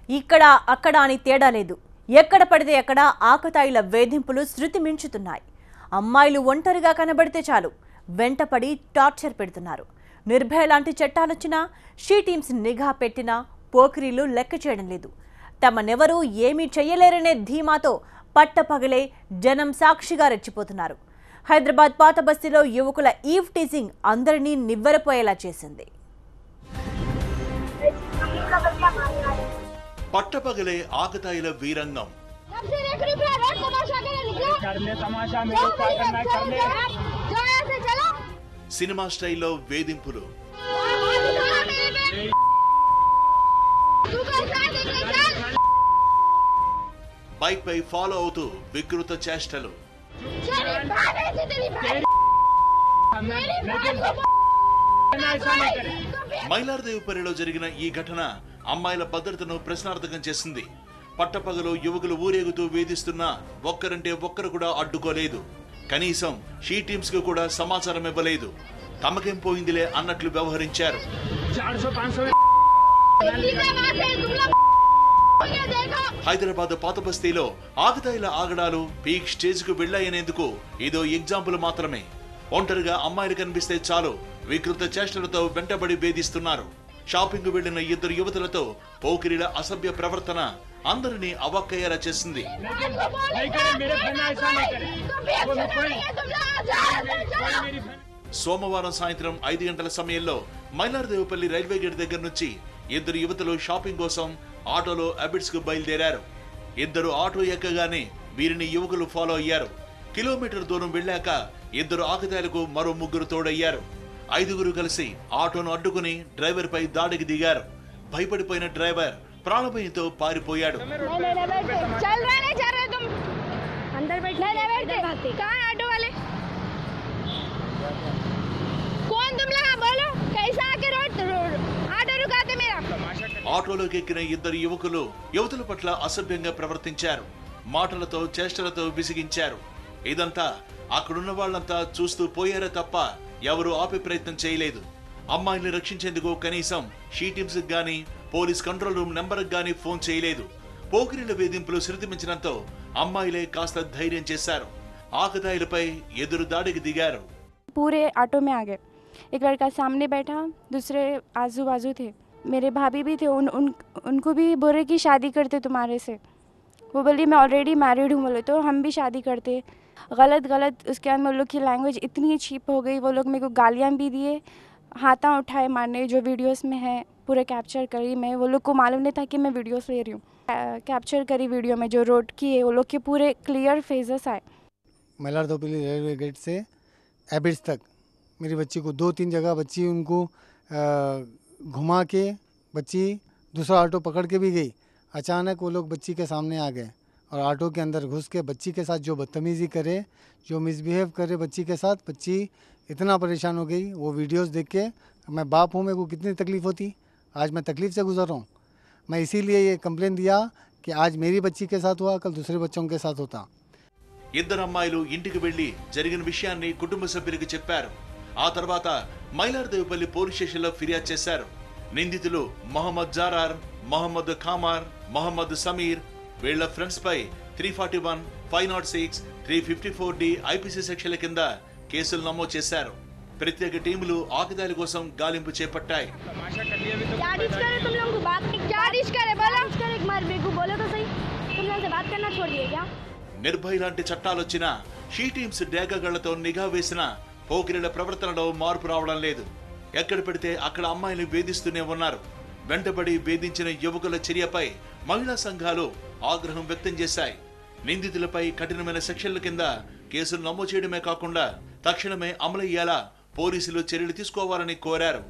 ఇక్కడ అక్కడ అని తేడా లేదు. ఎక్కడ పడితే ఎక్కడ ఆకతాయిల వేధింపులు శృతి మించుతున్నాయి. అమ్మాయిలు ఒంటరిగా కనబడితే చాలు వెంటపడి టార్చర్ పెడుతున్నారు. నిర్భయ లాంటి చట్టాలొచ్చినా షీ టీమ్స్ నిఘా పెట్టినా పోకిరీలు లెక్క చేయడం లేదు. తమనెవరూ ఏమీ చెయ్యలేరనే ధీమాతో పట్టపగలే జనం సాక్షిగా రెచ్చిపోతున్నారు. హైదరాబాద్ పాత బస్తీలో యువకుల ఈవ్ టీజింగ్ అందరినీ నివ్వెరపోయేలా చేసింది. పట్టపగలే ఆకతాయిల వీరంగం. సినిమా స్టైల్లో వేధింపులు, బైక్ పై ఫాలో అవుతూ వికృత చేష్టలు. మైలార్దేవిపల్లిలో జరిగిన ఈ ఘటన అమ్మాయిల భద్రతను ప్రశ్నార్థకం చేసింది. పట్టపగలు యువకులు ఊరేగుతూ వేధిస్తున్నా ఒక్కరంటే ఒక్కరు కూడా అడ్డుకోలేదు. కనీసం షీ టీమ్స్ కు కూడా సమాచారం ఇవ్వలేదు. తమకేం పోయిందిలే అన్నట్లు వ్యవహరించారు. హైదరాబాద్ పాత బస్తీలో ఆకతాయిల ఆగడాలు పీక్ స్టేజ్ కు వెళ్లాయనేందుకు ఇదో ఎగ్జాంపుల్ మాత్రమే. ఒంటరిగా అమ్మాయిలు కనిపిస్తే చాలు వికృత చేష్టలతో వెంటబడి వేధిస్తున్నారు. షాపింగ్ వెళ్లిన ఇద్దరు యువతులతో పోకిరీల అసభ్య ప్రవర్తన అందరినీ అవాక్కయ్యేలా చేసింది. సోమవారం సాయంత్రం 5 గంటల సమయంలో మైలార్దేవిపల్లి రైల్వే గేట్ దగ్గర నుంచి ఇద్దరు యువతులు షాపింగ్ కోసం ఆటోలో అబిడ్స్ కు బయలుదేరారు. ఇద్దరు ఆటో ఎక్కగానే వీరిని యువకులు ఫాలో అయ్యారు. కిలోమీటర్ దూరం వెళ్లాక ఇద్దరు ఆకతాయిలకు మరో ముగ్గురు తోడయ్యారు. 5గురు కలిసి ఆటోను అడ్డుకుని డ్రైవర్ పై దాడికి దిగారు. భయపడిపోయిన డ్రైవర్ ప్రాణభయంతో పారిపోయాడు. ఆటోలోకి ఎక్కిన ఇద్దరు యువకులు యువతుల పట్ల అసభ్యంగా ప్రవర్తించారు. మాటలతో చేష్టలతో విసిగించారు. ఇదంతా అక్కడున్న వాళ్లంతా చూస్తూ పోయారే తప్ప ఎవరూ ఆపే ప్రయత్నం చేయలేదు. అమ్మాయిల్ని రక్షించేందుకు కనీసం షీ టీమ్స్ గానీ పోలీస్ కంట్రోల్ రూమ్ నెంబర్ గానీ ఫోన్ చేయలేదు. పోకిరీల వేధింపులు శృతిమించడంతో అమ్మాయిలే కాస్త ధైర్యం చేశారు. ఆకతాయిలపై ఎదురు దాడికి దిగారు. पूरे ऑटो में आ गए. एक लड़का सामने बैठा, दूसरे आजू बाजू थे. मेरे भाभी भी थे. उनको भी बोले कि शादी करते तुम्हारे से. वो बोली मैं ऑलरेडी मैरिड हूँ. बोले तो हम भी शादी करते. गलत उसके बाद में लोग की लैंग्वेज इतनी चीप हो गई. वो लोग मेरे को गालियाँ भी दिए, हाथा उठाए मारने. जो वीडियोस में है पूरे कैप्चर करी मैं. वो लोग को मालूम नहीं था कि मैं वीडियोस ले रही हूँ. कैप्चर करी वीडियो में जो रोड की है. वो लोग के पूरे क्लियर फेसेस आए. मैलारदेविपल्ली रेलवे गेट से एबिड्स तक मेरी बच्ची को 2-3 जगह बच्ची उनको घुमा के बच्ची दूसरा ऑटो पकड़ के भी गई. अचानक वो लोग बच्ची के सामने आ गए और ऑटो के अंदर घुस के बच्ची के साथ जो बदतमीज़ी करे, जो मिसबिहेव करे बच्ची के साथ, बच्ची इतना परेशान हो गई. वो वीडियोस देख के मैं बाप हूँ, मेरे को कितनी तकलीफ़ होती. आज मैं तकलीफ़ से गुजर रहा हूँ. मैं इसीलिए ये कंप्लेन दिया कि आज मेरी बच्ची के साथ हुआ, कल दूसरे बच्चों के साथ होता. ఇద్దరు అమ్మాయిలు ఇంటికి వెళ్లి జరిగిన విషయాన్ని కుటుంబ సభ్యులకు చెప్పారు. ఆ తర్వాత మైలార్దేవిపల్లి పోలీస్ స్టేషన్లో ఫిర్యాదు చేశారు. నిందితులు మొహమ్మద్ జారార్, మొహమ్మద్ ఖామార్, మొహమ్మద్ సమీర్ వీళ్ల ఫ్రెండ్స్ పై 341, 506, 354D ఐపీసీ సెక్షన్ల కింద కేసులు నమోదు చేశారు. ప్రత్యేక టీములు ఆకతాయిల కోసం గాలింపు చేపట్టాయి. నిర్భయ లాంటి చట్టాలొచ్చినా షీ టీమ్స్ డేగగళ్లతో నిఘా వేసినా పోకిరీల ప్రవర్తనలో మార్పు రావడం లేదు. ఎక్కడ పెడితే అక్కడ అమ్మాయిలు వేధిస్తూనే ఉన్నారు. వెంటబడి వేధించిన యువకుల చర్యపై మహిళా సంఘాలు ఆగ్రహం వ్యక్తం చేశాయి. నిందితులపై కఠినమైన సెక్షన్ల కింద కేసులు నమోదు చేయడమే కాకుండా తక్షణమే అమలయ్యేలా పోలీసులు చర్యలు తీసుకోవాలని కోరారు.